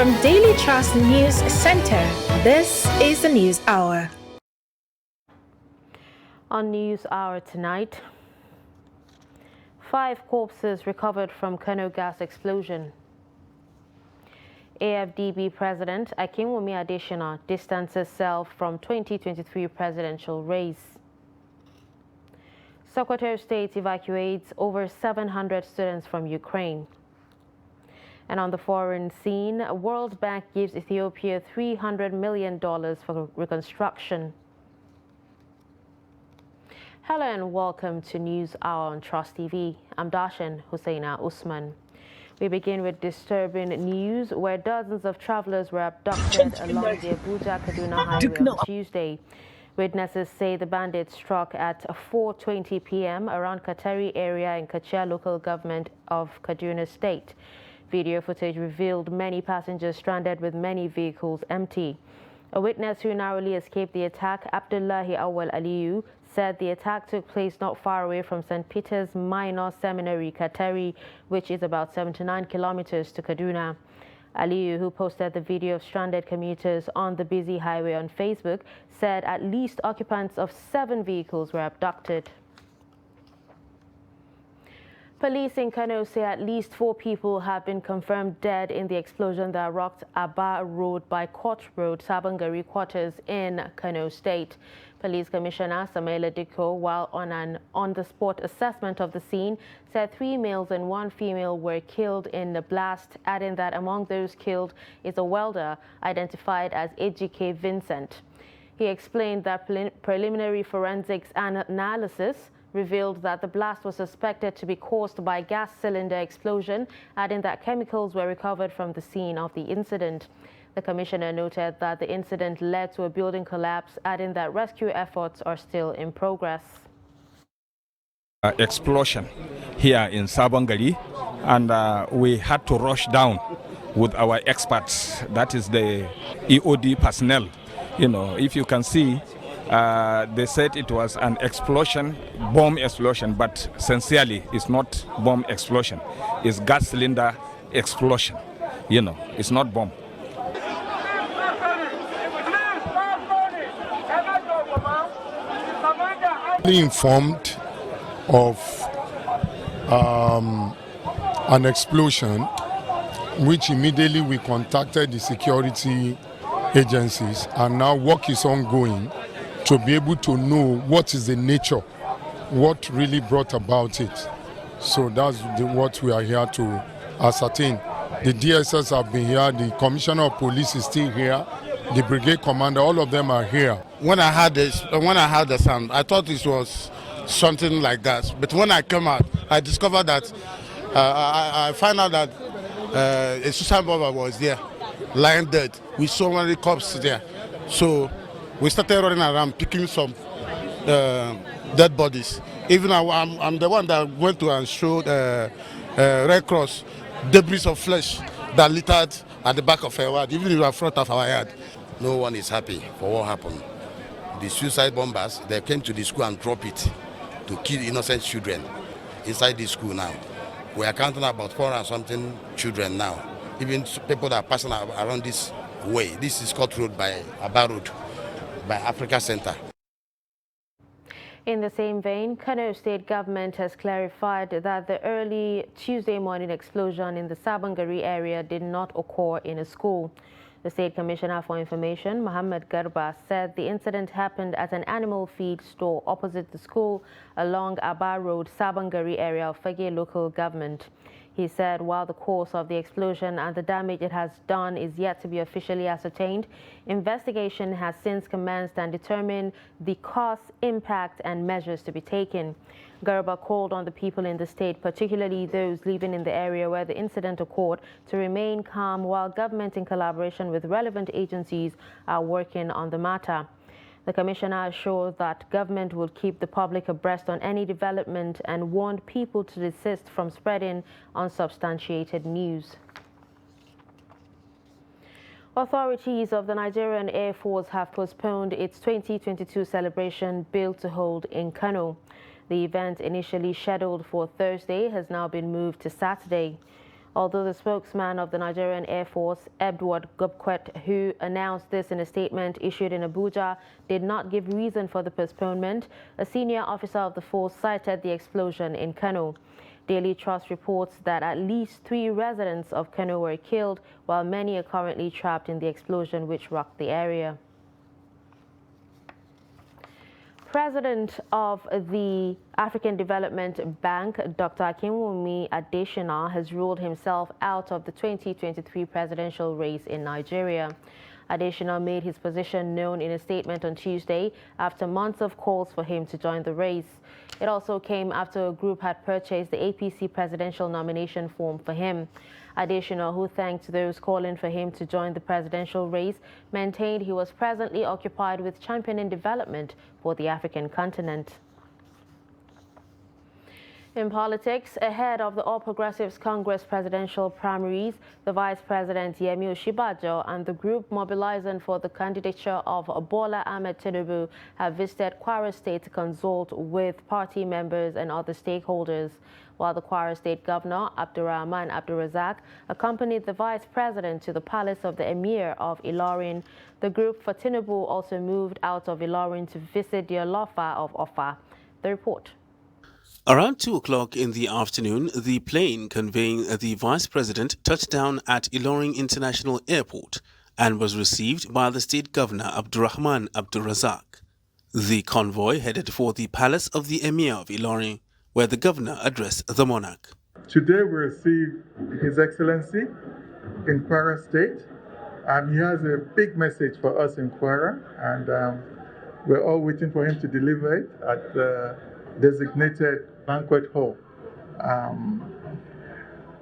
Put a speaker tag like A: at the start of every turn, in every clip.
A: From Daily Trust News Center, this is the News Hour.
B: On News Hour tonight, 5 corpses recovered from Kano gas explosion. AFDB President Akinwumi Adesina distanced herself from 2023 presidential race. Secretary of State evacuates over 700 students from Ukraine. And on the foreign scene, World Bank gives Ethiopia $300 million for reconstruction. Hello and welcome to News Hour on Trust TV. I'm Darshan Hussaina Usman. We begin with disturbing news where dozens of travelers were abducted along the Abuja-Kaduna highway on Tuesday. Witnesses say the bandits struck at 4:20 p.m. around Katari area in Kachia local government of Kaduna State. Video footage revealed many passengers stranded with many vehicles empty. A witness who narrowly escaped the attack, Abdullahi Awal Aliyu, said the attack took place not far away from St. Peter's Minor Seminary, Katari, which is about 79 kilometers to Kaduna. Aliyu, who posted the video of stranded commuters on the busy highway on Facebook, said at least occupants of 7 vehicles were abducted. Police in Kano say at least 4 people have been confirmed dead in the explosion that rocked Aba Road by Court Road, Sabangari quarters in Kano State. Police Commissioner Samaila Dikko, while on an on-the-spot assessment of the scene, said 3 males and 1 female were killed in the blast, adding that among those killed is a welder identified as Ejike Vincent. He explained that preliminary forensics analysis revealed that the blast was suspected to be caused by gas cylinder explosion, adding that chemicals were recovered from the scene of the incident. The commissioner noted that the incident led to a building collapse, adding that rescue efforts are still in progress.
C: Explosion here in Sabangari, and we had to rush down with our experts, that is the EOD personnel. You know, if you can see, they said it was an explosion, bomb explosion, but sincerely it's not bomb explosion. It's gas cylinder explosion. You know, it's not bomb.
D: Informed of an explosion, which immediately we contacted the security agencies, and now work is ongoing to be able to know what is the nature, what really brought about it. So that's what we are here to ascertain. The DSS have been here, the Commissioner of Police is still here, the Brigade Commander, all of them are here.
E: When I heard the sound, I thought it was something like that. But when I came out, I discovered that I found out that a suicide bomber was there, lying dead, with so many corpses there. So we started running around picking some dead bodies. Even I'm the one that went to and showed Red Cross debris of flesh that littered at the back of our yard, even in the front of our yard.
F: No one is happy for what happened. The suicide bombers, they came to the school and dropped it to kill innocent children inside the school now. We are counting about 400 and something children now. Even people that are passing around this way. This is Court Road by Aba Road, by Africa Center.
B: In the same vein, Kano State government has clarified that the early Tuesday morning explosion in the Sabangari area did not occur in a school. The State Commissioner for Information, Mohammed Garba, said the incident happened at an animal feed store opposite the school along Aba Road, Sabangari area of Fagge local government. He said while the cause of the explosion and the damage it has done is yet to be officially ascertained, investigation has since commenced and determined the cause, impact and measures to be taken. Garba called on the people in the state, particularly those living in the area where the incident occurred, to remain calm while government in collaboration with relevant agencies are working on the matter. The commissioner assured that government will keep the public abreast on any development and warned people to desist from spreading unsubstantiated news. Authorities of the Nigerian Air Force have postponed its 2022 celebration built to hold in Kano. The event, initially scheduled for Thursday, has now been moved to Saturday. Although the spokesman of the Nigerian Air Force, Edward Gubquet, who announced this in a statement issued in Abuja, did not give reason for the postponement, a senior officer of the force cited the explosion in Kano. Daily Trust reports that at least 3 residents of Kano were killed, while many are currently trapped in the explosion which rocked the area. President of the African Development Bank, Dr. Akinwumi Adesina, has ruled himself out of the 2023 presidential race in Nigeria. Adesina made his position known in a statement on Tuesday after months of calls for him to join the race. It also came after a group had purchased the APC presidential nomination form for him. Adesina, who thanked those calling for him to join the presidential race, maintained he was presently occupied with championing development for the African continent. In politics, ahead of the All Progressives Congress presidential primaries, the Vice President Yemi Osinbajo and the group mobilizing for the candidature of Bola Ahmed Tinubu have visited Kwara State to consult with party members and other stakeholders. While the Kwara State Governor, Abdurrahman Abdulrazak, accompanied the Vice President to the palace of the Emir of Ilorin, the group for Tinubu also moved out of Ilorin to visit the Olofa of Offa. The report.
G: Around 2 o'clock in the afternoon, the plane conveying the Vice President touched down at Ilorin International Airport and was received by the State Governor Abdurrahman Abdulrazak. The convoy headed for the palace of the Emir of Ilorin, where the governor addressed the monarch.
H: Today we received His Excellency in Kwara State, and he has a big message for us in Kwara, and we're all waiting for him to deliver it at the designated banquet hall.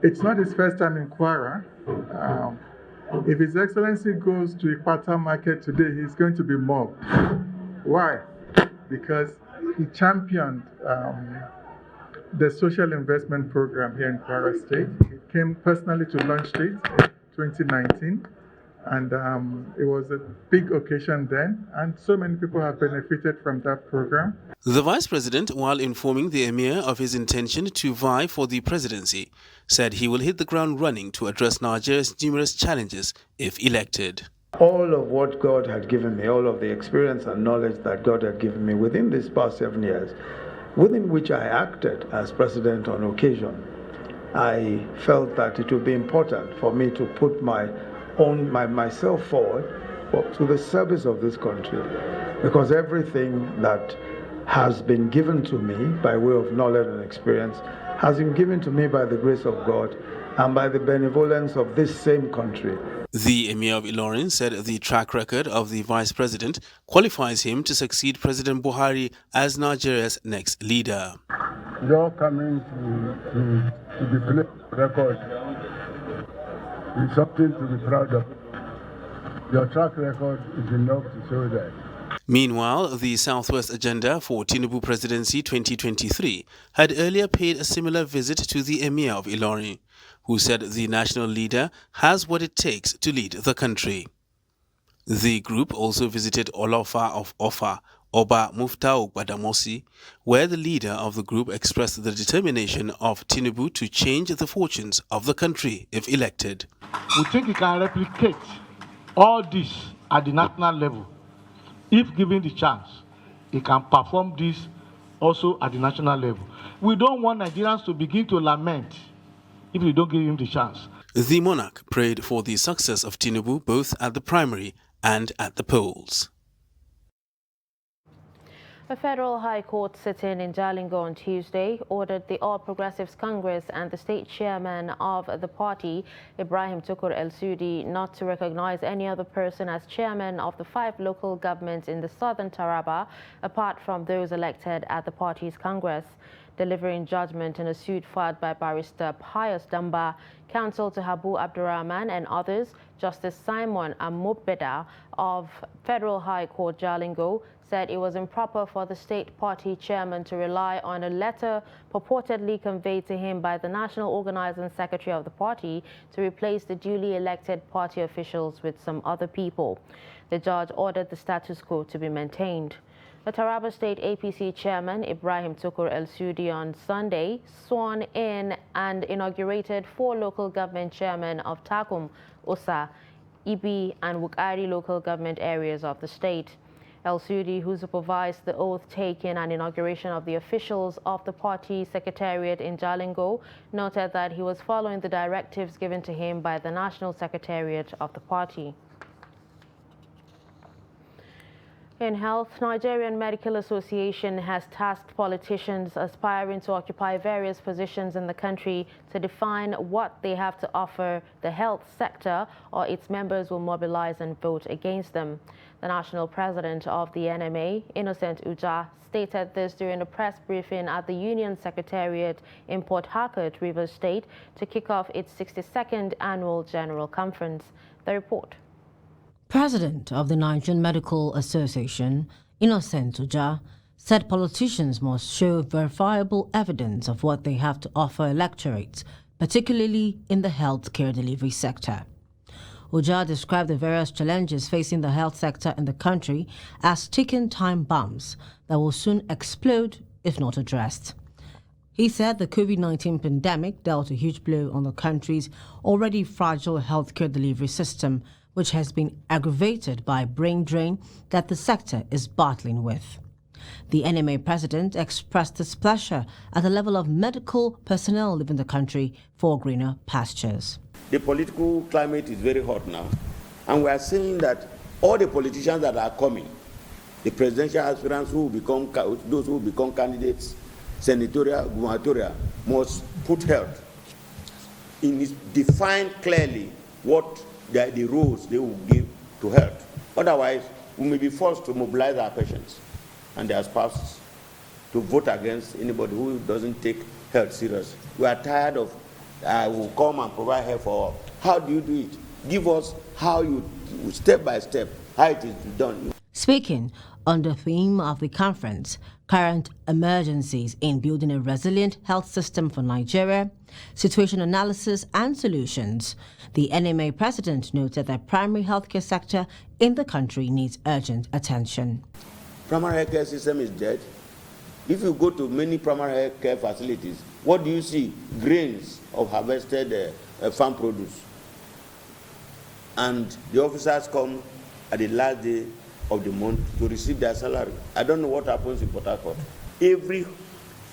H: It's not his first time in Kwara. If His Excellency goes to Ikwata Market today, he's going to be mobbed. Why? Because he championed the social investment program here in Kwara State. He came personally to launch it in 2019, and it was a big occasion then, and so many people have benefited from that program.
G: The Vice President, while informing the Emir of his intention to vie for the presidency, said he will hit the ground running to address Nigeria's numerous challenges if elected.
I: All of what God had given me, all of the experience and knowledge that God had given me within these past 7 years, within which I acted as president on occasion, I felt that it would be important for me to put myself forward to the service of this country, because everything that has been given to me by way of knowledge and experience has been given to me by the grace of God and by the benevolence of this same country.
G: The Emir of Ilorin said the track record of the Vice President qualifies him to succeed President Buhari as Nigeria's next leader.
J: You're coming to the play record is something to be proud of. Your track record is enough to show that.
G: Meanwhile, the Southwest Agenda for Tinubu Presidency 2023 had earlier paid a similar visit to the Emir of Ilorin, who said the national leader has what it takes to lead the country. The group also visited Olofa of Offa, Oba Muftau Gbadamosi, where the leader of the group expressed the determination of Tinubu to change the fortunes of the country if elected.
J: We think he can replicate all this at the national level. If given the chance, he can perform this also at the national level. We don't want Nigerians to begin to lament if we don't give him the chance.
G: The monarch prayed for the success of Tinubu both at the primary and at the polls.
B: A federal high court sitting in Jalingo on Tuesday ordered the All Progressives Congress and the state chairman of the party, Ibrahim Tukur El-Sudi, not to recognize any other person as chairman of the 5 local governments in the southern Taraba, apart from those elected at the party's Congress. Delivering judgment in a suit filed by Barrister Pius Damba, counsel to Habu Abdurrahman and others, Justice Simon Amobeda of Federal High Court Jalingo said it was improper for the state party chairman to rely on a letter purportedly conveyed to him by the National Organizing Secretary of the party to replace the duly elected party officials with some other people. The judge ordered the status quo to be maintained. The Taraba State APC Chairman Ibrahim Tukur El Sudi on Sunday sworn in and inaugurated 4 local government chairmen of Takum, Usa, Ibi and Wukari local government areas of the state. El Sudi, who supervised the oath-taking and inauguration of the officials of the party secretariat in Jalingo, noted that he was following the directives given to him by the National Secretariat of the party. In health, Nigerian Medical Association has tasked politicians aspiring to occupy various positions in the country to define what they have to offer the health sector, or its members will mobilize and vote against them. The national president of the NMA, Innocent Uja, stated this during a press briefing at the Union Secretariat in Port Harcourt, Rivers State, to kick off its 62nd Annual General Conference. The report.
K: President of the Nigerian Medical Association, Innocent Uja, said politicians must show verifiable evidence of what they have to offer electorates, particularly in the healthcare delivery sector. Uja described the various challenges facing the health sector in the country as ticking time bombs that will soon explode if not addressed. He said the COVID-19 pandemic dealt a huge blow on the country's already fragile healthcare delivery system, which has been aggravated by brain drain that the sector is battling with. The NMA president expressed displeasure at the level of medical personnel leaving the country for greener pastures.
L: The political climate is very hot now, and we are saying that all the politicians that are coming, the presidential aspirants who will become, those who will become candidates, senatorial, gubernatorial, must put health in it, define clearly what the roles they will give to health. Otherwise, we may be forced to mobilize our patients and their spouses to vote against anybody who doesn't take health serious. We are tired of, will come and provide health for all. How do you do it? Give us how you, step by step, how it is done.
K: Speaking on the theme of the conference, current emergencies in building a resilient health system for Nigeria, situation analysis and solutions, the NMA president noted that primary healthcare sector in the country needs urgent attention.
L: Primary healthcare system is dead. If you go to many primary healthcare facilities, what do you see? Grains of harvested farm produce. And the officers come at the last day of the month to receive their salary. I don't know what happens in Port Harcourt. Every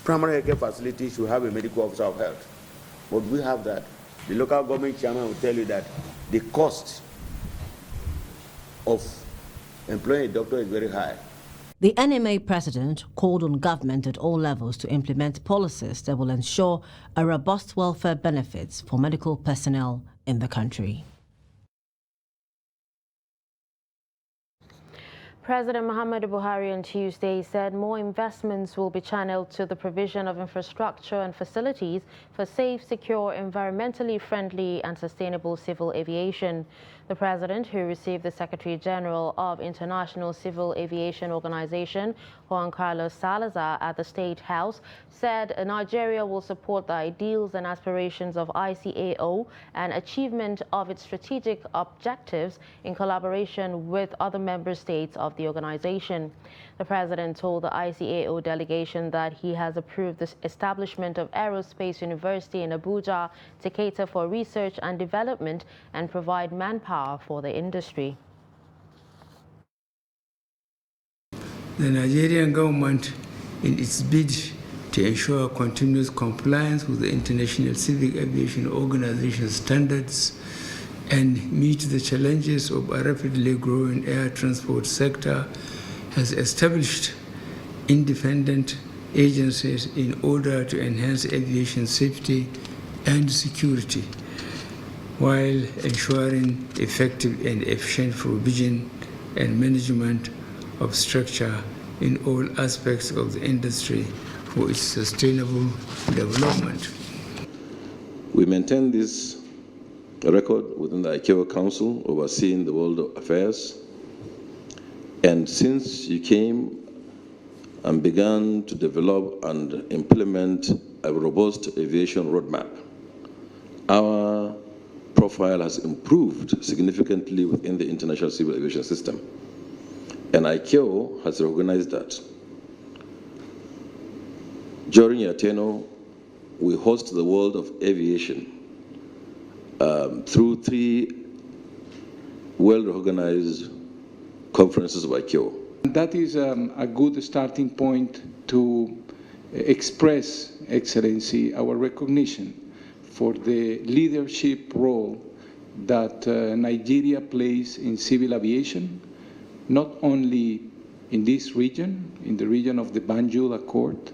L: primary healthcare facility should have a medical officer of health. But we have that. The local government chairman will tell you that the cost of employing a doctor is very high.
K: The NMA president called on government at all levels to implement policies that will ensure a robust welfare benefits for medical personnel in the country.
B: President Muhammadu Buhari on Tuesday said more investments will be channeled to the provision of infrastructure and facilities for safe, secure, environmentally friendly and sustainable civil aviation. The president, who received the Secretary General of International Civil Aviation Organization, Juan Carlos Salazar, at the State House, said Nigeria will support the ideals and aspirations of ICAO and achievement of its strategic objectives in collaboration with other member states of the organization. The president told the ICAO delegation that he has approved the establishment of Aerospace University in Abuja to cater for research and development and provide manpower for the industry.
M: The Nigerian government, in its bid to ensure continuous compliance with the International Civil Aviation Organization standards and meet the challenges of a rapidly growing air transport sector, has established independent agencies in order to enhance aviation safety and security, while ensuring effective and efficient provision and management of structure in all aspects of the industry for its sustainable development.
N: We maintain this record within the ICAO Council overseeing the world affairs. And since you came and began to develop and implement a robust aviation roadmap, our profile has improved significantly within the international civil aviation system. And ICAO has recognized that. During your tenure, we host the world of aviation through 3 well-organized conferences of ICAO.
O: That is a good starting point to express, Excellency, our recognition for the leadership role that Nigeria plays in civil aviation, not only in this region, in the region of the Banjul Accord,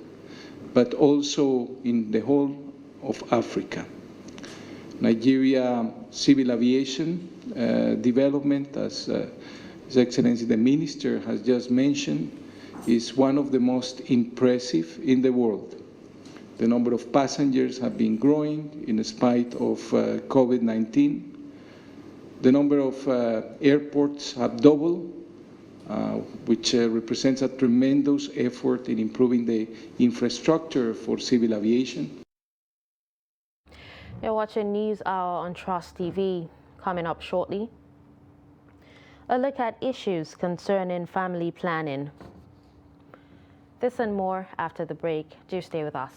O: but also in the whole of Africa. Nigeria civil aviation development, as His Excellency the Minister has just mentioned, is one of the most impressive in the world. The number of passengers have been growing in spite of COVID-19. The number of airports have doubled, which represents a tremendous effort in improving the infrastructure for civil aviation.
B: You're watching News Hour on Trust TV. Coming up shortly, a look at issues concerning family planning. This and more after the break. Do stay with us.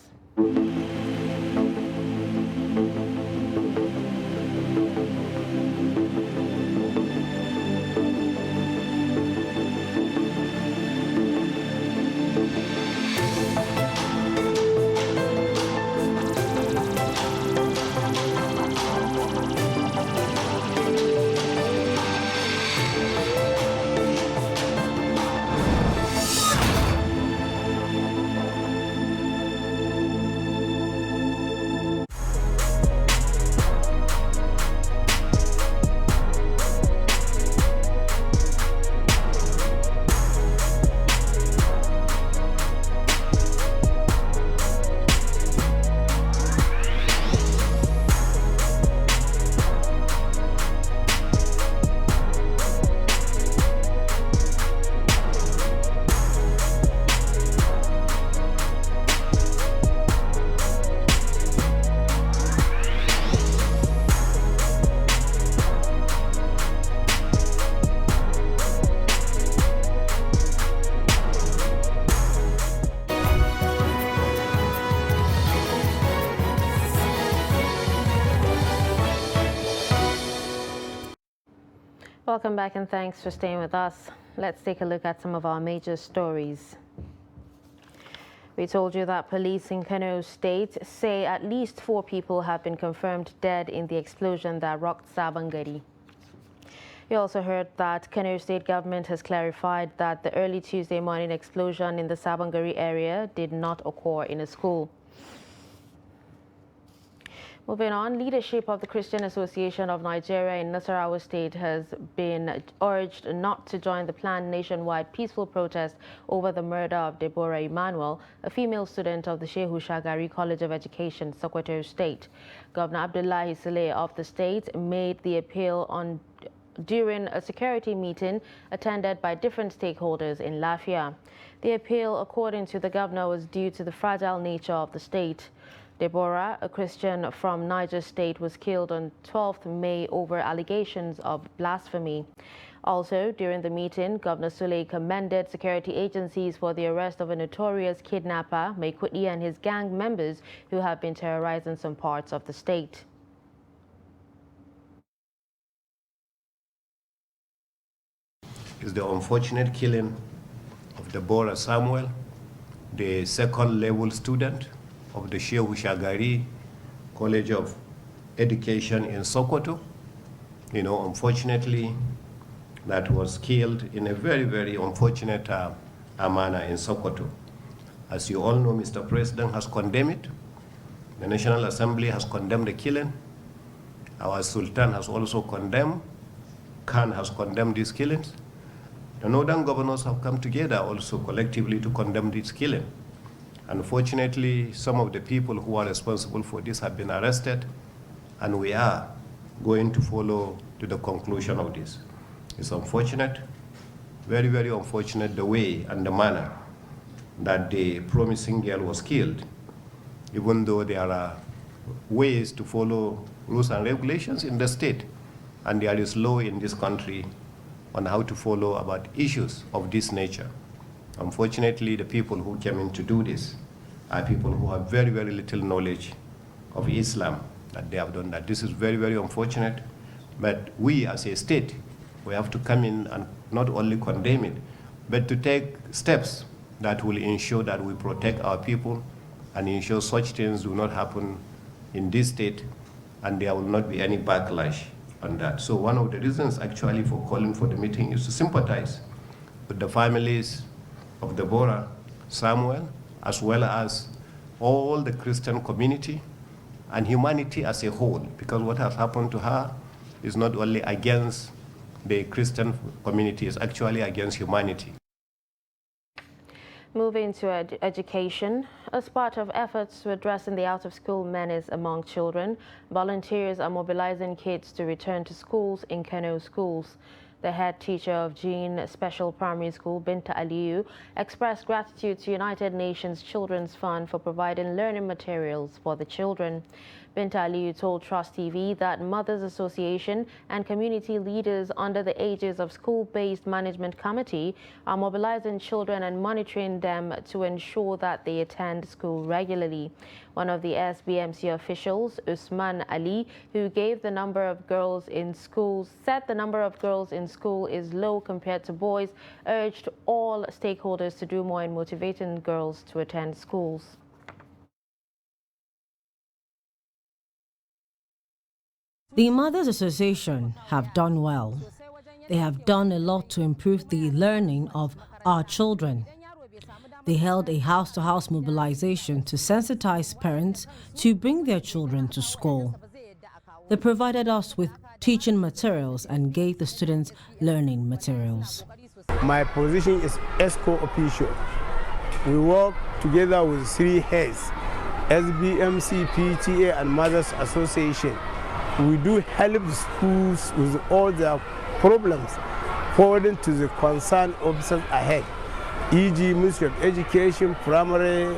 B: Welcome back and thanks for staying with us. Let's take a look at some of our major stories. We told you that police in Kano State say at least 4 people have been confirmed dead in the explosion that rocked Sabon Gari. You also heard that Kano State government has clarified that the early Tuesday morning explosion in the Sabon Gari area did not occur in a school. Moving on, leadership of the Christian Association of Nigeria in Nasarawa State has been urged not to join the planned nationwide peaceful protest over the murder of Deborah Emmanuel, a female student of the Shehu Shagari College of Education, Sokoto State. Governor Abdullahi Saleh of the state made the appeal during a security meeting attended by different stakeholders in Lafia. The appeal, according to the governor, was due to the fragile nature of the state. Deborah, a Christian from Niger State, was killed on 12th May over allegations of blasphemy. Also, during the meeting, Governor Sule commended security agencies for the arrest of a notorious kidnapper, Maikudi, and his gang members who have been terrorizing some parts of the state.
P: Is the unfortunate killing of Deborah Samuel, the second-level student of the Shehu Shagari College of Education in Sokoto. You know, unfortunately, that was killed in a very, very unfortunate manner in Sokoto. As you all know, Mr. President has condemned it. The National Assembly has condemned the killing. Our Sultan has also condemned. Khan has condemned these killings. The northern governors have come together also collectively to condemn this killing. Unfortunately, some of the people who are responsible for this have been arrested, and we are going to follow to the conclusion of this. It's unfortunate, very, very unfortunate, the way and the manner that the promising girl was killed, even though there are ways to follow rules and regulations in the state, and there is law in this country on how to follow about issues of this nature. Unfortunately, the people who came in to do this are people who have very, very little knowledge of Islam, that they have done that. This is very, very unfortunate, but we as a state, we have to come in and not only condemn it, but to take steps that will ensure that we protect our people and ensure such things do not happen in this state, and there will not be any backlash on that. So one of the reasons actually for calling for the meeting is to sympathize with the families of Deborah Samuel, as well as all the Christian community and humanity as a whole, because what has happened to her is not only against the Christian community, it's actually against humanity.
B: Moving to education, as part of efforts to addressing the out-of-school menace among children, volunteers are mobilizing kids to return to schools in Kano schools. The head teacher of Jean Special Primary School, Binta Aliyu, expressed gratitude to United Nations Children's Fund for providing learning materials for the children. Binta Aliyu told Trust TV that Mothers Association and community leaders under the Aegis of School-Based Management Committee are mobilizing children and monitoring them to ensure that they attend school regularly. One of the SBMC officials, Usman Ali, who gave the number of girls in schools, said the number of girls in school is low compared to boys, urged all stakeholders to do more in motivating girls to attend schools.
K: The Mothers Association have done well. They have done a lot to improve the learning of our children. They held a house-to-house mobilization to sensitize parents to bring their children to school. They provided us with teaching materials and gave the students learning materials.
Q: My position is ESCO official. We work together with 3 heads, SBMC, PTA, and Mothers Association. We do help the schools with all their problems, forwarding to the concerned officers ahead, e.g. Ministry of Education, Primary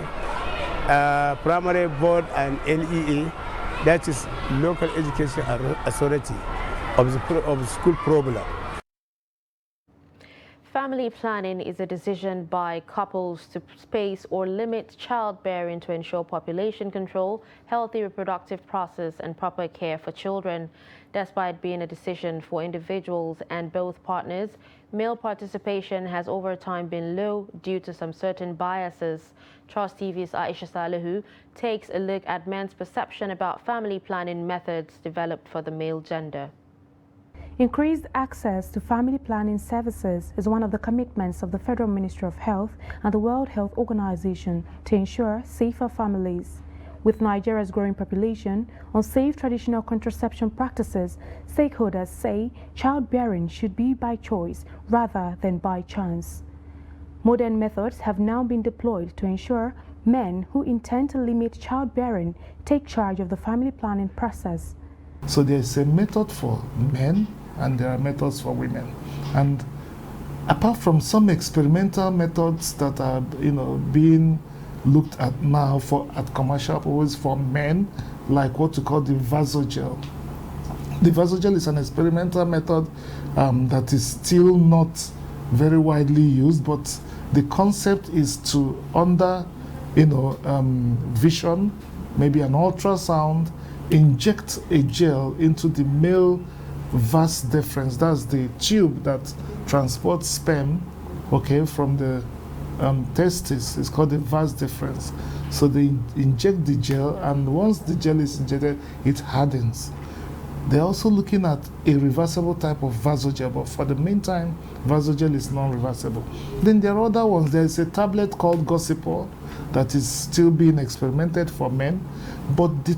Q: Board, and LEA, that is Local Education Authority, of the school problem.
B: Family planning is a decision by couples to space or limit childbearing to ensure population control, healthy reproductive process, and proper care for children. Despite being a decision for individuals and both partners, male participation has over time been low due to some certain biases. Trust TV's Aisha Salihu takes a look at men's perception about family planning methods developed for the male gender.
R: Increased access to family planning services is one of the commitments of the Federal Ministry of Health and the World Health Organization to ensure safer families. With Nigeria's growing population, unsafe traditional contraception practices, stakeholders say childbearing should be by choice rather than by chance. Modern methods have now been deployed to ensure men who intend to limit childbearing take charge of the family planning process.
J: So there's a method for men and there are methods for women. And apart from some experimental methods that are being looked at now at commercial purposes for men, like what we call the Vasogel. The Vasogel is an experimental method that is still not very widely used, but the concept is to under vision, maybe an ultrasound, inject a gel into the male vas deferens. That's the tube that transports sperm, from the testis. It's called the vas deferens. So they inject the gel, and once the gel is injected, it hardens. They're also looking at a reversible type of Vasogel, but for the meantime, Vasogel is non-reversible. Then there are other ones. There's a tablet called Gossipol that is still being experimented for men, but the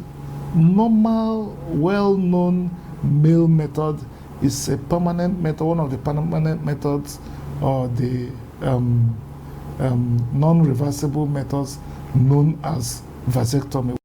J: normal, well-known male method is a permanent method, one of the permanent methods, or the non-reversible methods known as vasectomy.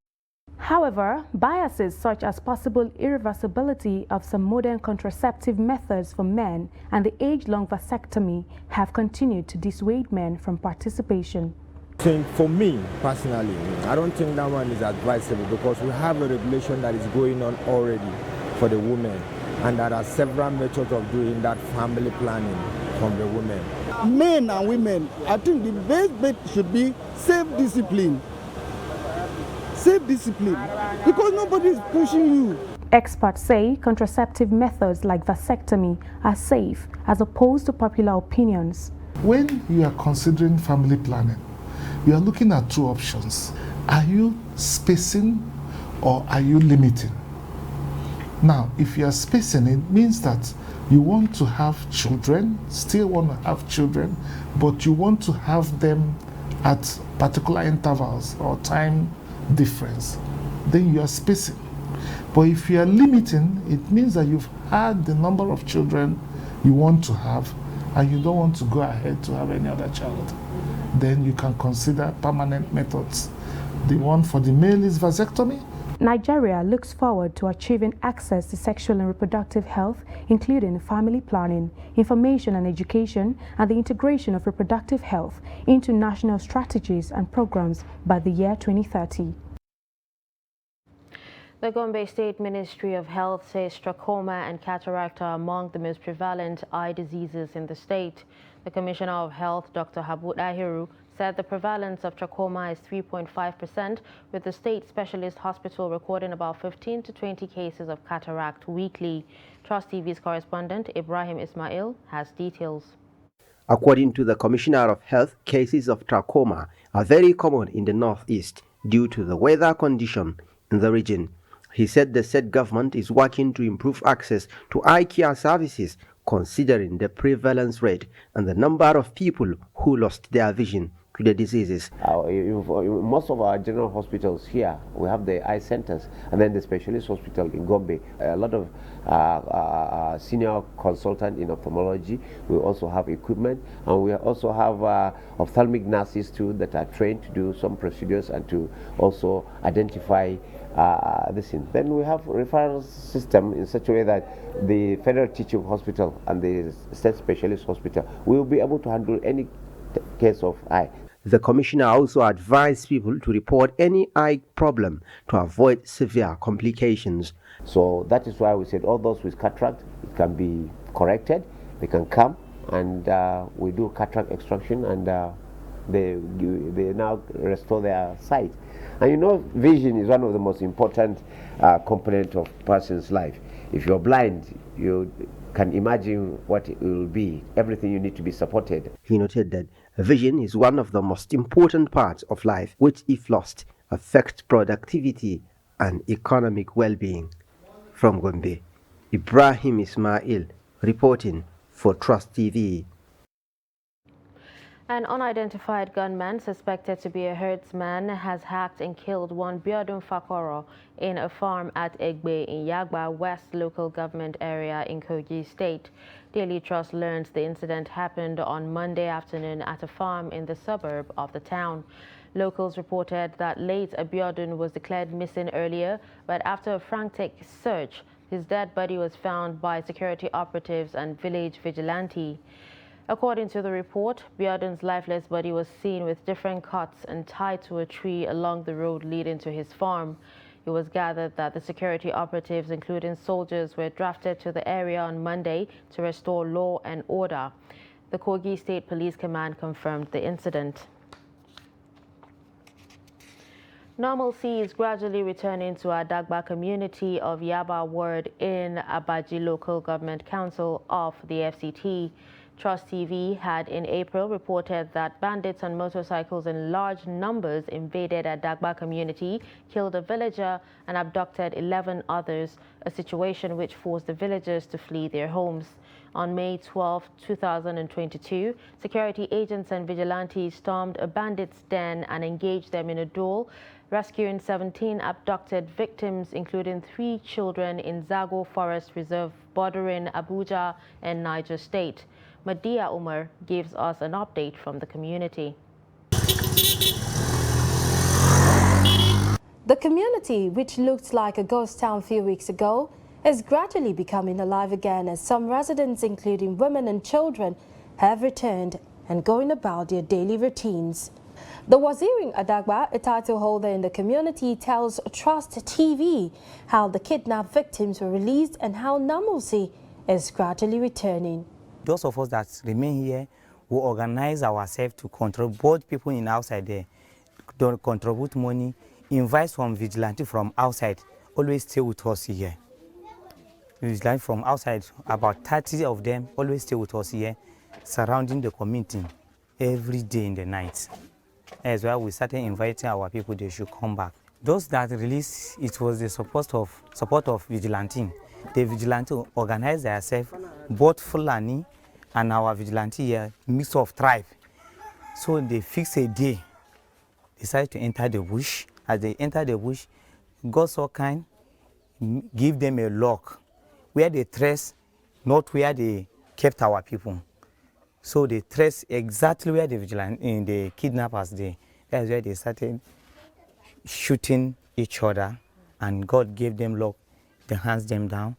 R: However, biases such as possible irreversibility of some modern contraceptive methods for men and the age-long vasectomy have continued to dissuade men from participation.
Q: For me, personally, I don't think that one is advisable because we have a regulation that is going on already for the women.
S: And there are several methods of doing that family planning from the women.
T: Men and women, I think the best bet should be self-discipline. Self-discipline, because nobody is pushing you.
R: Experts say contraceptive methods like vasectomy are safe as opposed to popular opinions.
U: When you are considering family planning, you are looking at two options. Are you spacing or are you limiting? Now, if you are spacing, it means that you want to have children, still want to have children, but you want to have them at particular intervals or time difference. Then you are spacing. But if you are limiting, it means that you've had the number of children you want to have and you don't want to go ahead to have any other child. Then you can consider permanent methods. The one for the male is vasectomy.
R: Nigeria looks forward to achieving access to sexual and reproductive health, including family planning, information and education, and the integration of reproductive health into national strategies and programs by the year 2030.
B: The Gombe State Ministry of Health says trachoma and cataract are among the most prevalent eye diseases in the state. The Commissioner of Health, Dr. Habu Dahiru, said the prevalence of trachoma is 3.5%, with the state specialist hospital recording about 15 to 20 cases of cataract weekly. Trust TV's correspondent Ibrahim Ismail has details.
V: According to the Commissioner of Health, cases of trachoma are very common in the northeast due to the weather condition in the region. He said the said government is working to improve access to eye care services considering the prevalence rate and the number of people who lost their vision to the diseases.
W: Most of our general hospitals here, we have the eye centers and then the specialist hospital in Gombe. A lot of senior consultant in ophthalmology. We also have equipment, and we also have ophthalmic nurses too that are trained to do some procedures and to also identify this thing. Then we have referral system in such a way that the Federal Teaching Hospital and the State Specialist Hospital will be able to handle any case of eye.
V: The Commissioner also advised people to report any eye problem to avoid severe complications.
W: So that is why we said all those with cataract, it can be corrected. They can come and we do cataract extraction, and they now restore their sight. And you know, vision is one of the most important component of a person's life. If you're blind, you can imagine what it will be. Everything you need to be supported.
V: He noted that vision is one of the most important parts of life, which, if lost, affects productivity and economic well-being. From Gombe, Ibrahim Ismail reporting for Trust TV.
B: An unidentified gunman suspected to be a herdsman has hacked and killed one Biodun Fakoro in a farm at Egbe in Yagba West local government area in Kogi State. Daily Trust learns the incident happened on Monday afternoon at a farm in the suburb of the town. Locals reported that late Abiodun was declared missing earlier, but after a frantic search, his dead body was found by security operatives and village vigilante. According to the report, Biodun's lifeless body was seen with different cuts and tied to a tree along the road leading to his farm. It was gathered that the security operatives, including soldiers, were drafted to the area on Monday to restore law and order. The Kogi State Police Command confirmed the incident. Normalcy is gradually returning to Adagba community of Yaba Ward in Abaji Local Government Council of the FCT. Trust TV had in April reported that bandits on motorcycles in large numbers invaded Adagba community, killed a villager and abducted 11 others, a situation which forced the villagers to flee their homes. On May 12, 2022, security agents and vigilantes stormed a bandits' den and engaged them in a duel, rescuing 17 abducted victims, including 3 children in Zago Forest Reserve bordering Abuja and Niger State. Madia Umar gives us an update from the community.
X: The community, which looked like a ghost town a few weeks ago, is gradually becoming alive again as some residents, including women and children, have returned and going about their daily routines. The Wazirin Adagba, a title holder in the community, tells Trust TV how the kidnapped victims were released and how normalcy is gradually returning.
A: Those of us that remain here will organize ourselves to control both people in outside there, to contribute money, invite some vigilante from outside, always stay with us here. Vigilante from outside, about 30 of them, always stay with us here, surrounding the community every day in the night. As well, we started inviting our people, they should come back. Those that released, it was the support of vigilante. The vigilante organized themselves, both Fulani and our vigilante here, mix of tribe. So they fixed a day, decided to enter the bush. As they enter the bush, God so kind, give them a lock where they trace, not where they kept our people. So they trace exactly where the kidnappers there. That's where they started shooting each other, and God gave them luck, they hands them down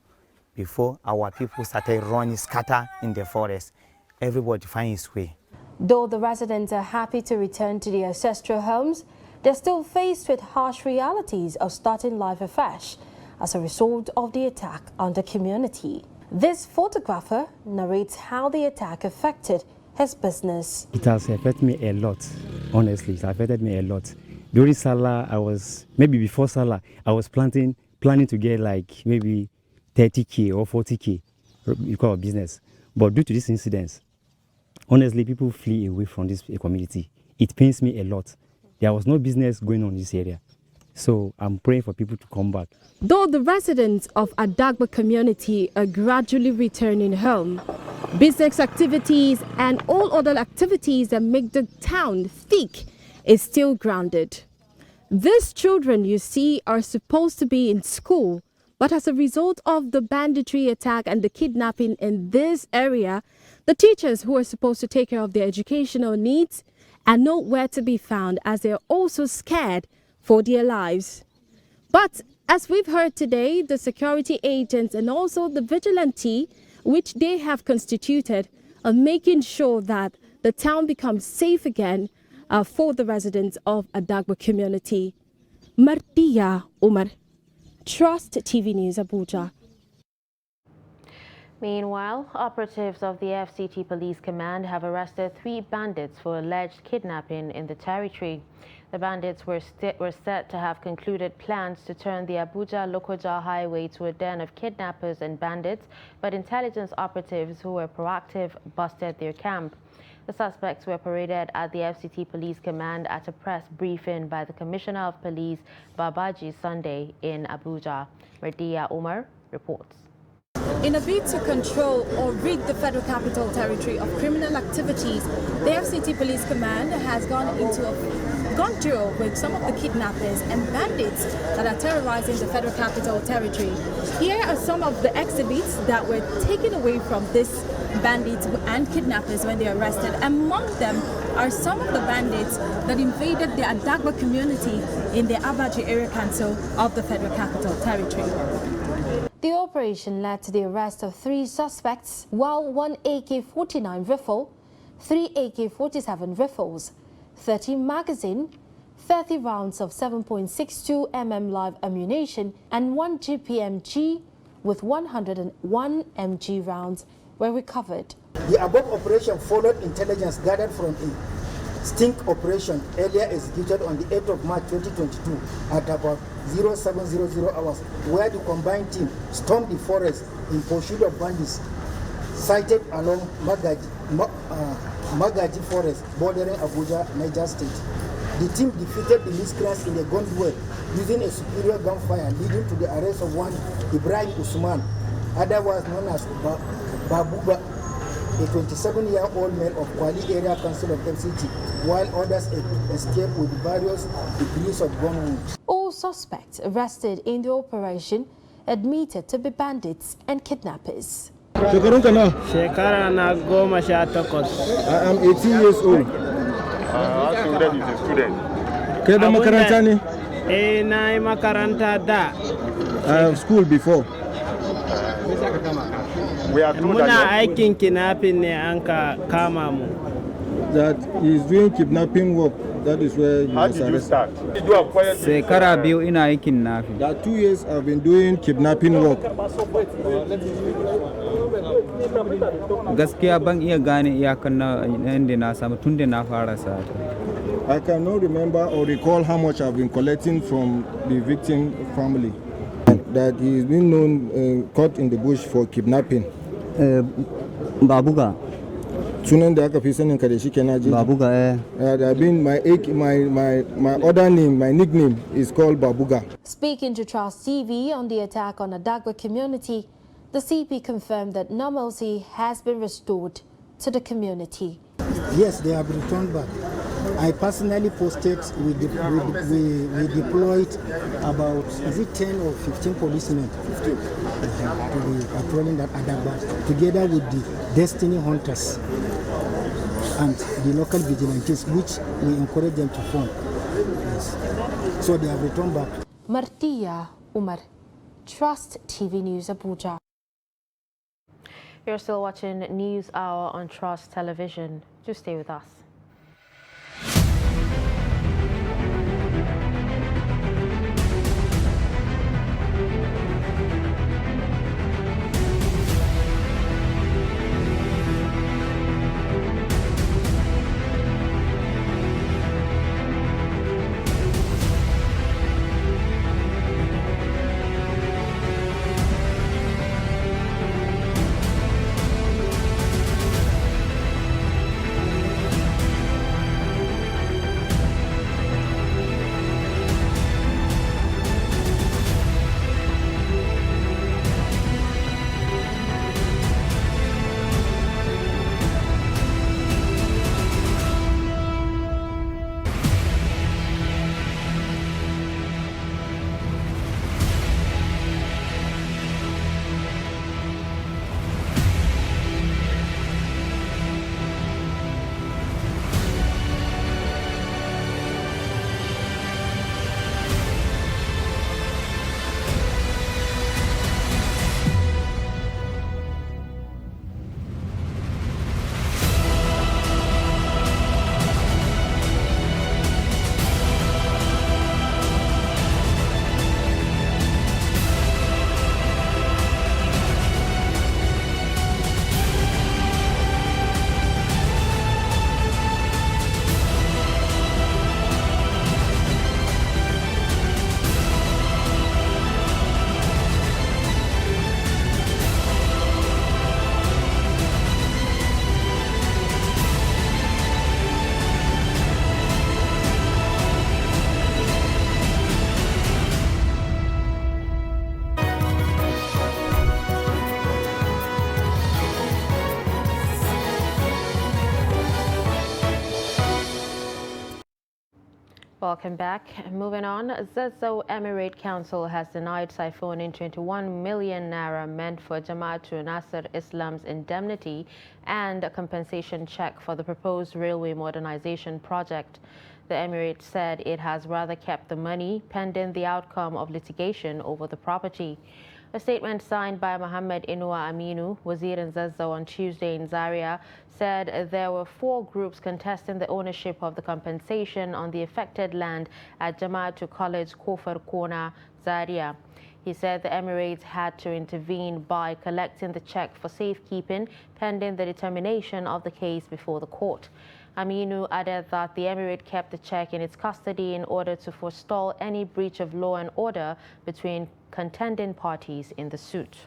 A: before our people started running scatter in the forest. Everybody find his way.
X: Though the residents are happy to return to their ancestral homes, they're still faced with harsh realities of starting life afresh as a result of the attack on the community. This photographer narrates how the attack affected his business.
C: It has affected me a lot, honestly. It affected me a lot. During Salah, maybe before Salah, I was planning to get like maybe 30K or 40K because of business. But due to this incident, honestly, people flee away from this community. It pains me a lot. There was no business going on in this area. So I'm praying for people to come back.
D: Though the residents of Adagba community are gradually returning home, business activities and all other activities that make the town thick is still grounded. These children you see are supposed to be in school, but as a result of the banditry attack and the kidnapping in this area, the teachers who are supposed to take care of their educational needs are nowhere to be found, as they're also scared for their lives. But as we've heard today, the security agents and also the vigilante, which they have constituted, are making sure that the town becomes safe again for the residents of Adagba community. Martia Umar, Trust TV News, Abuja.
B: Meanwhile, operatives of the FCT Police Command have arrested 3 bandits for alleged kidnapping in the territory. The bandits were said to have concluded plans to turn the Abuja-Lokoja highway to a den of kidnappers and bandits, but intelligence operatives who were proactive busted their camp. The suspects were paraded at the FCT Police Command at a press briefing by the Commissioner of Police, Babaji, Sunday in Abuja. Mardia Umar reports.
D: In a bid to control or rid the Federal Capital Territory of criminal activities, the FCT Police Command has gone through with some of the kidnappers and bandits that are terrorizing the Federal Capital Territory. Here are some of the exhibits that were taken away from these bandits and kidnappers when they were arrested. Among them are some of the bandits that invaded the Adagba community in the Abaji Area Council of the Federal Capital Territory.
X: The operation led to the arrest of 3 suspects, while 1 AK-49 rifle, 3 AK-47 rifles, 30 magazine, 30 rounds of 7.62 mm live ammunition, and 1 GPMG with 101 mg rounds were recovered.
E: The above operation followed intelligence gathered from a sting operation earlier executed on the 8th of March 2022 at about 0700 hours, where the combined team stormed the forest in pursuit of bandits sighted along Magaji Forest bordering Abuja, Niger State. The team defeated the miscreants in a gunduel using a superior gunfire, leading to the arrest of one Ibrahim Usman, otherwise known as Babuba, a 27-year-old man of Kwali Area Council of FCT, while others escaped with various degrees of gun wounds.
X: All suspects arrested in the operation admitted to be bandits and kidnappers.
E: I am 18 years old.
Y: Student is a student.
E: Kada makaranta ne?
Y: Na makaranta da.
E: I have school before.
Y: We are told
F: Muna aikin kidnapping ne an ka kama mu.
G: That he is doing kidnapping work. That is where you
Y: How did you start? Did you acquire?
G: Shekara biyu ina yi kidnapping. That 2 years I've been doing kidnapping work. Gaskiya ban iya gane iyakan na inda na samu tun da na fara sata. I cannot remember or recall how much I've been collecting from the victim family. That he is being known caught in the bush for kidnapping.
H: Babuga.
G: Sunan da aka fi sanin ka da shi kenan ji.
H: Babuga
G: I've been my other name, my nickname is called Babuga.
X: Speaking to Trust TV on the attack on Adagba community, the CP confirmed that normalcy has been restored to the community.
E: Yes, they have returned back. I personally posted, we deployed about, is it 10 or 15 policemen to be patrolling that Adagba, together with the Destiny Hunters and the local vigilantes, which we encourage them to form. Yes. So they have returned back.
X: Martia Umar, Trust TV News, Abuja.
B: You're still watching News Hour on Trust Television. Just stay with us. Welcome back. Moving on, Zazzau Emirate Council has denied siphoning 21 million naira meant for Jamaatul Nasr Islam's indemnity and a compensation check for the proposed railway modernization project. The Emirate said it has rather kept the money pending the outcome of litigation over the property. A statement signed by Mohammed Inua Aminu, Wazir in Zazzau, on Tuesday in Zaria, said there were 4 groups contesting the ownership of the compensation on the affected land at Jamaatul College, Kofar Kona, Zaria. He said the Emirates had to intervene by collecting the check for safekeeping pending the determination of the case before the court. Aminu added that the Emirate kept the check in its custody in order to forestall any breach of law and order between contending parties in the suit.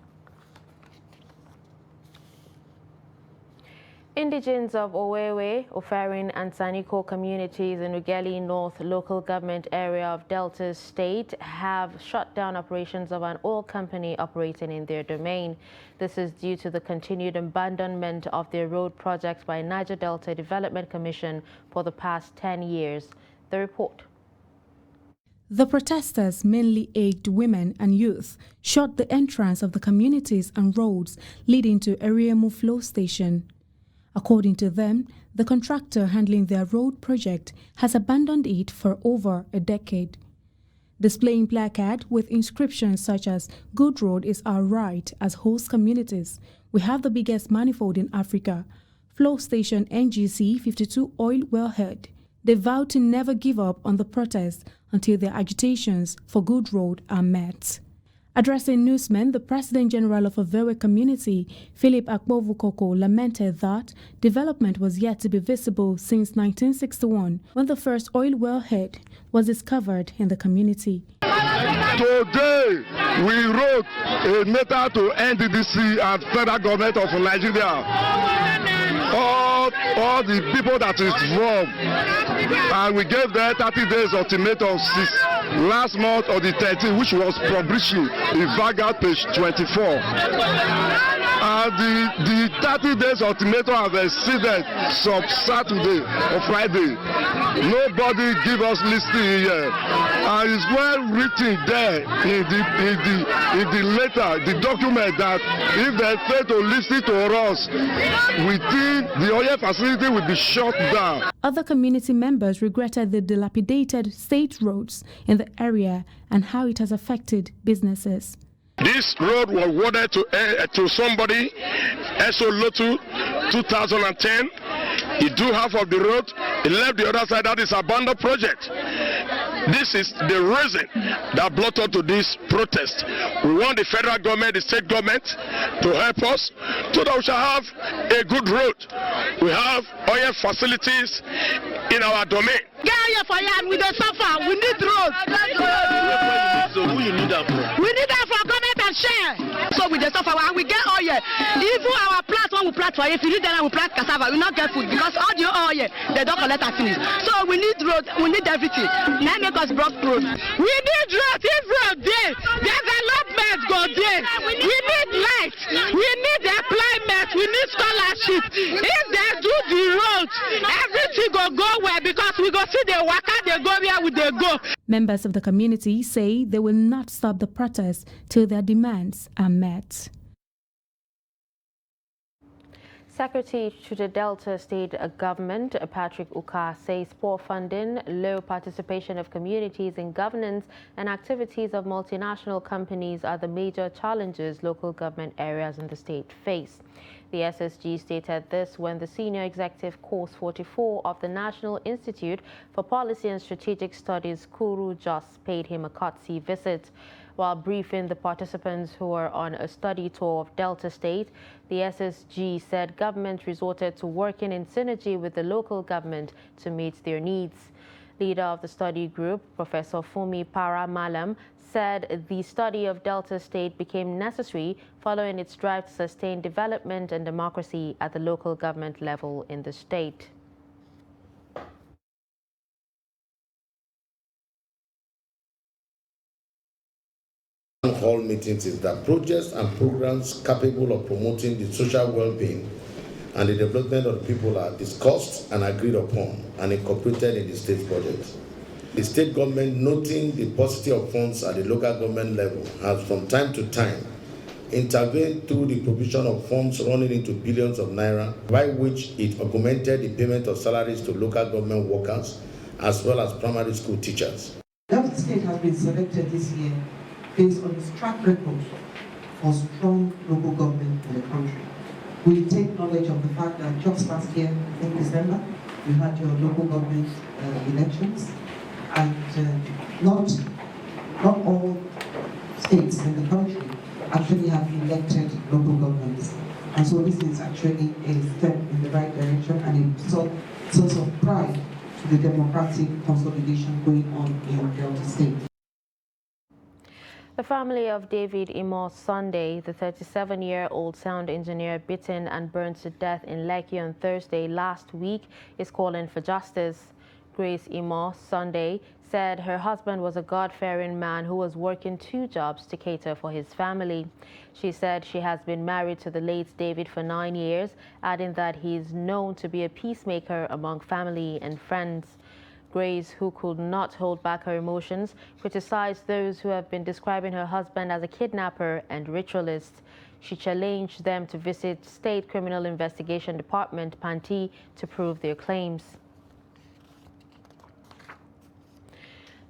B: Indigents of Owewe, Ofarin and Saniko communities in Ughelli North local government area of Delta State have shut down operations of an oil company operating in their domain. This is due to the continued abandonment of their road projects by Niger Delta Development Commission for the past 10 years. The report.
R: The protesters, mainly aged women and youth, shut the entrance of the communities and roads leading to Ariemu Flow Station. According to them, the contractor handling their road project has abandoned it for over a decade. Displaying placard with inscriptions such as "Good Road is our right" as host communities We have the biggest manifold in Africa. Flow Station NGC 52 oil wellhead. They vowed to never give up on the protest until their agitations for good road are met. Addressing newsmen, the President General of Avewe Community, Philip Akpovukoko, lamented that development was yet to be visible since 1961, when the first oil wellhead was discovered in the community.
Y: Today, we wrote a letter to NDDC and federal government of Nigeria. All the people that is wrong, and we gave them 30 days ultimatum since last month or the 13th, which was published in Vanguard page 24. And the 30 days ultimatum have exceeded some Saturday or Friday. Nobody give us listing here, and it's well written there in the letter, the document, that if they fail to listen to us, we think the oil facility will be shut down.
R: Other community members regretted the dilapidated state roads in the area and how it has affected businesses.
Y: This road was awarded to somebody, Eso Lotu, 2010. He drew half of the road, he left the other side. That is abandoned project. This is the reason that brought us to this protest. We want the federal government, the state government to help us so that we shall have a good road. We have oil facilities in our domain.
H: Get oil for land, we don't suffer. We need roads.
Y: So who you need that for?
H: We need that for government and share. So we don't suffer and we get oil. Even our plant, when we plant for, if you need that, we plant cassava, we not get food because all the oil they don't collect and finish. So we need roads, we need everything. Now make us broad roads. We need roads. If road there, development go there. We need light. We need employment. We need scholarship. If they do the roads, everything go well because we go see the waka, they go where we they go.
R: Members of the community say they will not stop the protest till their demands are met.
B: Secretary to the Delta State Government, Patrick Uka, says poor funding, low participation of communities in governance and activities of multinational companies are the major challenges local government areas in the state face. The SSG stated this when the Senior Executive Course 44 of the National Institute for Policy and Strategic Studies, Kuru Jos, paid him a courtesy visit. While briefing the participants who were on a study tour of Delta State, the SSG said government resorted to working in synergy with the local government to meet their needs. Leader of the study group, Professor Fumi Paramalam, said the study of Delta State became necessary following its drive to sustain development and democracy at the local government level in the state.
I: Hall meetings is that projects and programs capable of promoting the social well-being and the development of the people are discussed and agreed upon and incorporated in the state budget. The state government, noting the paucity of funds at the local government level, has from time to time intervened through the provision of funds running into billions of naira, by which it augmented the payment of salaries to local government workers as well as primary school teachers.
L: Delta State has been selected this year based on its track record for strong local government in the country. We take knowledge of the fact that just last year, in December, you had your local government elections, and not all states in the country actually have elected local governments. And so this is actually a step in the right direction and a source of pride to the democratic consolidation going on in Delta State.
B: The family of David Imo Sunday, the 37-year-old sound engineer beaten and burned to death in Lekki on Thursday last week, is calling for justice. Grace Imo Sunday said her husband was a God-fearing man who was working 2 jobs to cater for his family. She said she has been married to the late David for 9 years, adding that he is known to be a peacemaker among family and friends. Grace, who could not hold back her emotions, criticized those who have been describing her husband as a kidnapper and ritualist. She challenged them to visit State Criminal Investigation Department, Panti, to prove their claims.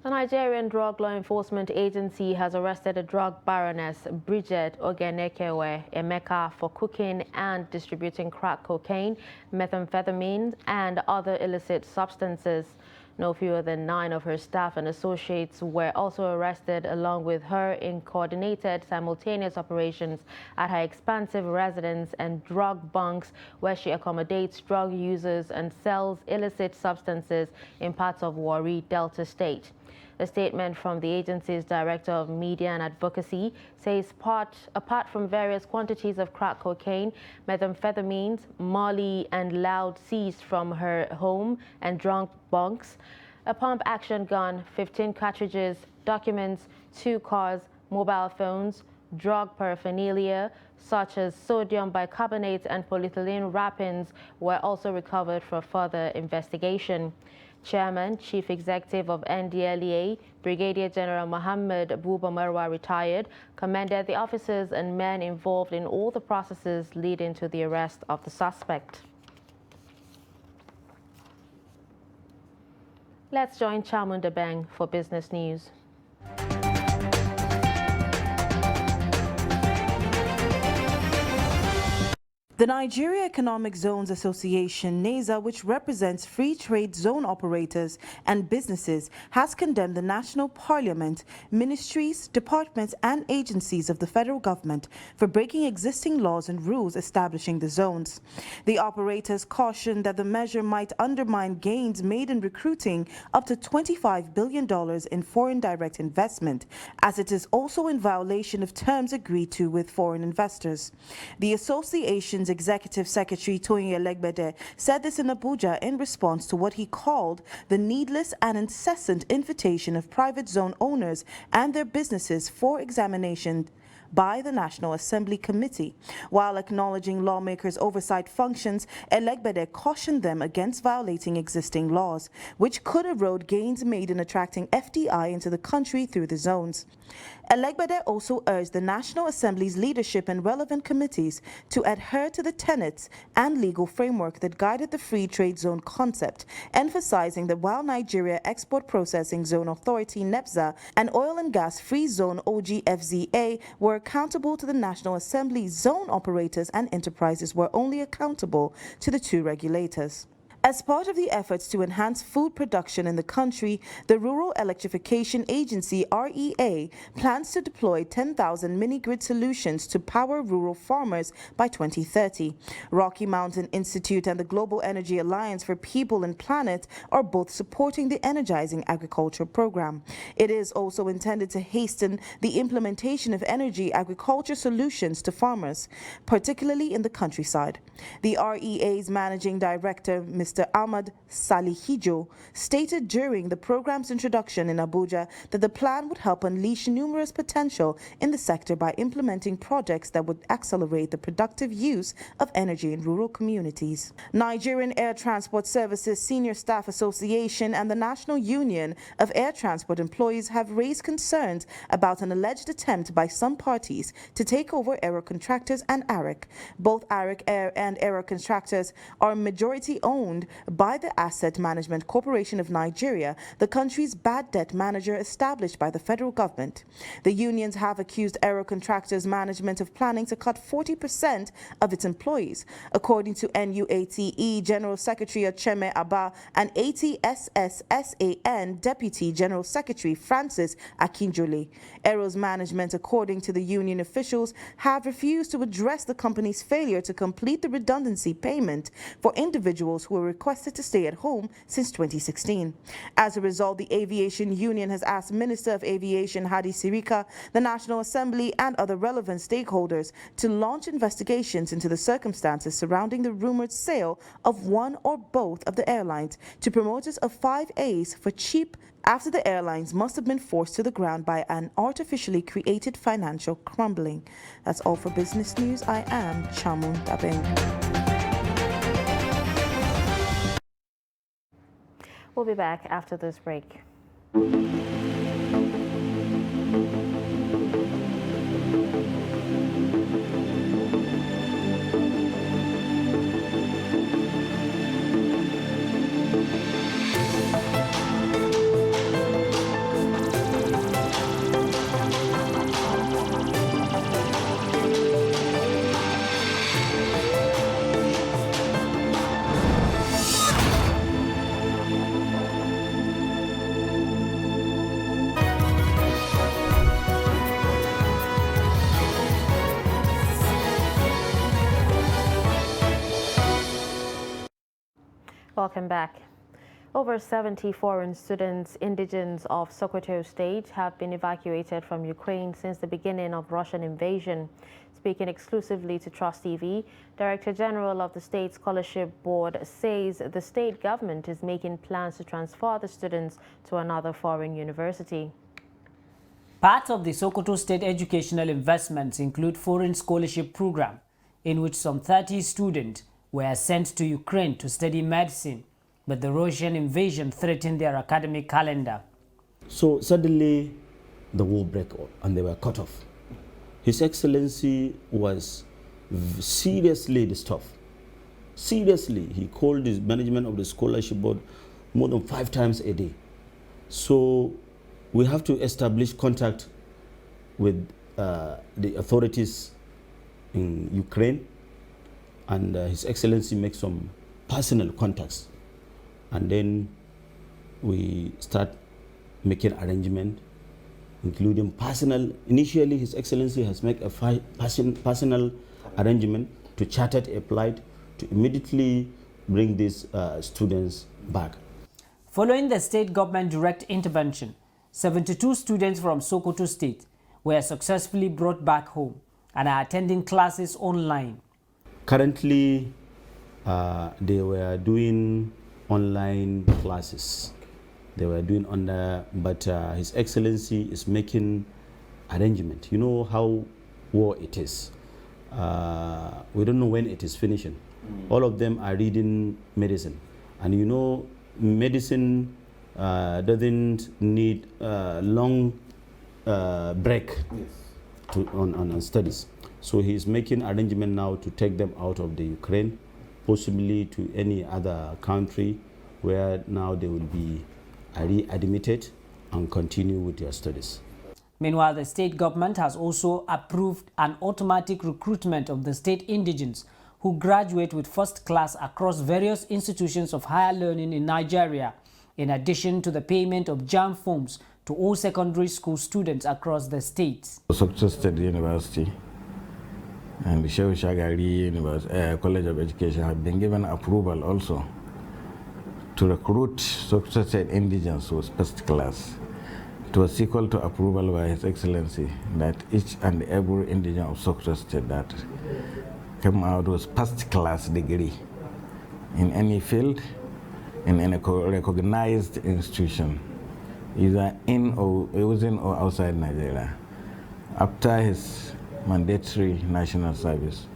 B: The Nigerian Drug Law Enforcement Agency has arrested a drug baroness, Bridget Ogenekewe Emeka, for cooking and distributing crack cocaine, methamphetamine, and other illicit substances. No fewer than 9 of her staff and associates were also arrested along with her in coordinated simultaneous operations at her expansive residence and drug bunks, where she accommodates drug users and sells illicit substances in parts of Warri, Delta State. A statement from the agency's Director of Media and Advocacy says apart from various quantities of crack cocaine, methamphetamines, Molly and loud seized from her home and drug bunks, a pump-action gun, 15 cartridges, documents, 2 cars, mobile phones, drug paraphernalia such as sodium bicarbonate and polyethylene wrappings were also recovered for further investigation. Chairman, Chief Executive of NDLEA, Brigadier General Muhammad Buba Marwa, retired, commended the officers and men involved in all the processes leading to the arrest of the suspect. Let's join Chamunda Beng for business news.
K: The Nigeria Economic Zones Association, NEZA, which represents free trade zone operators and businesses, has condemned the National Parliament, ministries, departments and agencies of the federal government for breaking existing laws and rules establishing the zones. The operators cautioned that the measure might undermine gains made in recruiting up to $25 billion in foreign direct investment, as it is also in violation of terms agreed to with foreign investors. The association's Executive Secretary Toyin Elegbede said this in Abuja in response to what he called the needless and incessant invitation of private zone owners and their businesses for examination by the National Assembly Committee. While acknowledging lawmakers' oversight functions, Elegbede cautioned them against violating existing laws, which could erode gains made in attracting FDI into the country through the zones. Elegbede also urged the National Assembly's leadership and relevant committees to adhere to the tenets and legal framework that guided the Free Trade Zone concept, emphasizing that while Nigeria Export Processing Zone Authority (NEPZA) and Oil and Gas Free Zone (OGFZA) were accountable to the National Assembly, zone operators and enterprises were only accountable to the two regulators. As part of the efforts to enhance food production in the country, the Rural Electrification Agency, REA, plans to deploy 10,000 mini-grid solutions to power rural farmers by 2030. Rocky Mountain Institute and the Global Energy Alliance for People and Planet are both supporting the Energizing Agriculture program. It is also intended to hasten the implementation of energy agriculture solutions to farmers, particularly in the countryside. The REA's Managing Director, Mr. Ahmad Salihijo, stated during the program's introduction in Abuja that the plan would help unleash numerous potential in the sector by implementing projects that would accelerate the productive use of energy in rural communities. Nigerian Air Transport Services Senior Staff Association and the National Union of Air Transport Employees have raised concerns about an alleged attempt by some parties to take over Aero Contractors and ARIC. Both ARIC Air and Aero Contractors are majority owned by the Asset Management Corporation of Nigeria, the country's bad debt manager established by the federal government. The unions have accused Aero Contractors Management of planning to cut 40% of its employees, according to NUATE General Secretary Ocheme Abba and ATSSSAN Deputy General Secretary Francis Akinjole. Aero's management, according to the union officials, have refused to address the company's failure to complete the redundancy payment for individuals who were requested to stay at home since 2016. As a result, the Aviation Union has asked Minister of Aviation Hadi Sirika, the National Assembly, and other relevant stakeholders to launch investigations into the circumstances surrounding the rumored sale of one or both of the airlines to promoters of 5As for cheap, after the airlines must have been forced to the ground by an artificially created financial crumbling. That's all for business news. I am Chamun Dabeng.
B: We'll be back after this break. Welcome back. Over 70 foreign students, indigenes of Sokoto State, have been evacuated from Ukraine since the beginning of Russian invasion. Speaking exclusively to Trust TV, Director General of the State Scholarship Board says the state government is making plans to transfer the students to another foreign university.
J: Part of the Sokoto State educational investments include foreign scholarship program, in which some 30 students were sent to Ukraine to study medicine, but the Russian invasion threatened their academic calendar.
M: So suddenly the war broke out and they were cut off. His Excellency was seriously disturbed. Seriously, he called the management of the scholarship board more than 5 times a day. So we have to establish contact with the authorities in Ukraine, and His Excellency makes some personal contacts. And then we start making arrangement, including personal. Initially, His Excellency has made a personal arrangement to charter a flight to immediately bring these students back.
J: Following the state government direct intervention, 72 students from Sokoto State were successfully brought back home and are attending classes online.
M: Currently, they were doing online classes. They were doing but His Excellency is making arrangement. You know how war it is. We don't know when it is finishing. All of them are reading medicine, and you know medicine doesn't need long break on studies. So he is making arrangement now to take them out of the Ukraine, possibly to any other country where now they will be readmitted and continue with their studies.
J: Meanwhile, the state government has also approved an automatic recruitment of the state indigenes who graduate with first class across various institutions of higher learning in Nigeria, in addition to the payment of JAMB forms to all secondary school students across the states.
N: Sokoto State University and the Shehu Shagari College of Education have been given approval also to recruit Sokoto State indigenes with first class. It was equal to approval by His Excellency that each and every indigene of Sokoto State that came out with first class degree in any field, in any recognized institution, either in or within or outside Nigeria, after his mandatory national service,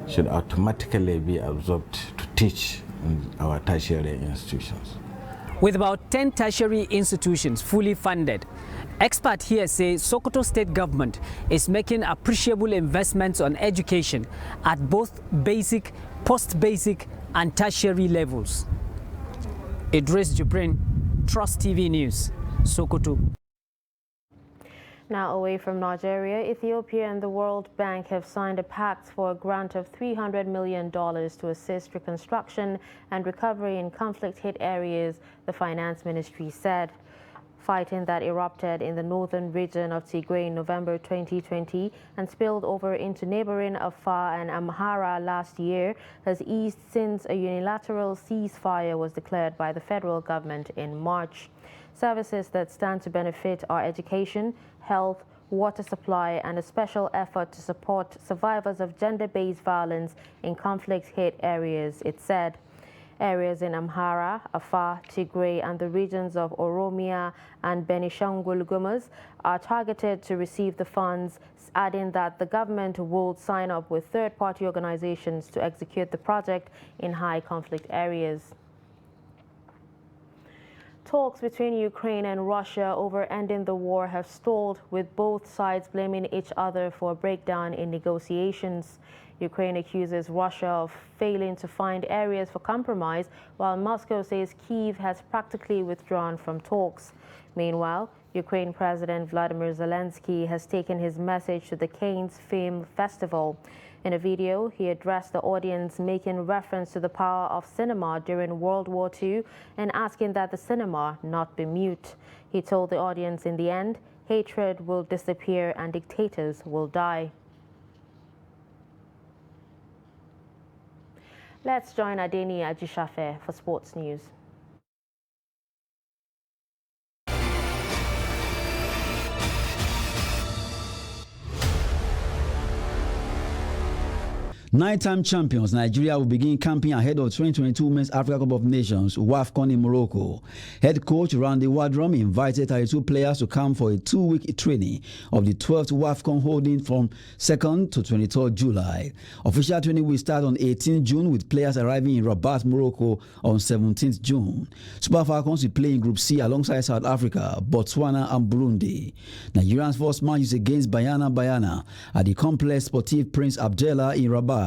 N: should automatically be absorbed to teach in our tertiary institutions.
J: With about 10 tertiary institutions fully funded, experts here say Sokoto State government is making appreciable investments on education at both basic, post-basic and tertiary levels. Idris Jibrin, Trust TV News, Sokoto.
B: Now away from Nigeria, Ethiopia and the World Bank have signed a pact for a grant of $300 million to assist reconstruction and recovery in conflict-hit areas, the Finance Ministry said. Fighting that erupted in the northern region of Tigray in November 2020 and spilled over into neighboring Afar and Amhara last year has eased since a unilateral ceasefire was declared by the federal government in March. Services that stand to benefit are education, health, water supply, and a special effort to support survivors of gender-based violence in conflict-hit areas, it said. Areas in Amhara, Afar, Tigray, and the regions of Oromia and Benishangul Gumuz are targeted to receive the funds, adding that the government will sign up with third-party organizations to execute the project in high-conflict areas. Talks between Ukraine and Russia over ending the war have stalled, with both sides blaming each other for a breakdown in negotiations. Ukraine accuses Russia of failing to find areas for compromise, while Moscow says Kyiv has practically withdrawn from talks. Meanwhile, Ukraine President Vladimir Zelensky has taken his message to the Cannes Film Festival. In a video, he addressed the audience, making reference to the power of cinema during World War II and asking that the cinema not be mute. He told the audience in the end, hatred will disappear and dictators will die. Let's join Adeni Ajishafe for sports news.
O: Nine-time champions Nigeria will begin camping ahead of 2022 Women's Africa Cup of Nations WAFCON in Morocco. Head coach Randy Wardrum invited 32 players to come for a 2-week training of the 12th WAFCON holding from 2nd to 23rd July. Official training will start on 18th June with players arriving in Rabat, Morocco on 17th June. Super Falcons will play in Group C alongside South Africa, Botswana and Burundi. Nigeria's first match is against Bayana at the Complex Sportif Prince Abdallah in Rabat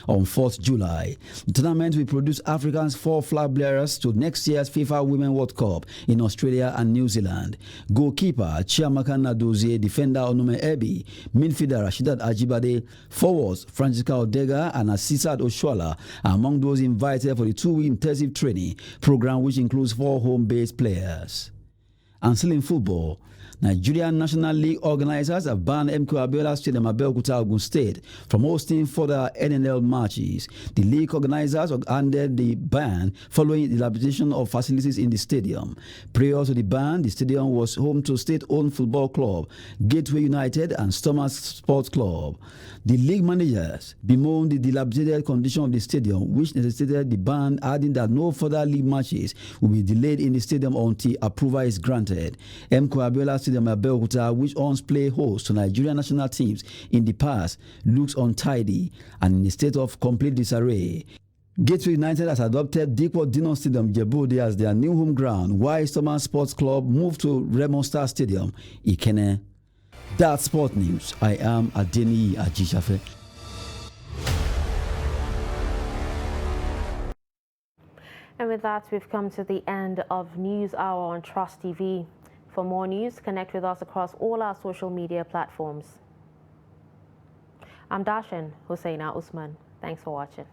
O: on 4th July. The tournament will produce Africa's 4 flag bearers to next year's FIFA Women's World Cup in Australia and New Zealand. Goalkeeper Chiamaka Nadozie, defender Onome Ebi, midfielder Rashidat Ajibade, forwards Francisca Odega and Asisat Oshoala are among those invited for the 2-week intensive training program, which includes 4 home-based players. And still in football, Nigerian National League organizers have banned MK Abiola Stadium, Abeokuta, Ogun State from hosting further NNL matches. The league organizers ended the ban following the dilapidation of facilities in the stadium. Prior to the ban, the stadium was home to state-owned football club Gateway United and Stormers Sports Club. The league managers bemoaned the dilapidated condition of the stadium, which necessitated the ban, adding that no further league matches will be delayed in the stadium until approval is granted. MK Abiola Stadium Abeokuta, which once played host to Nigerian national teams in the past, looks untidy and in a state of complete disarray. Gateway United has adopted Dikwa Dino Stadium Djibouti as their new home ground, while Stormers Sports Club moved to Raymond Star Stadium, Ikene. That's Sport News. I am Adeni Ajishafe.
B: And with that, we've come to the end of News Hour on Trust TV. For more news, connect with us across all our social media platforms. I'm Dashin Husseina Usman. Thanks for watching.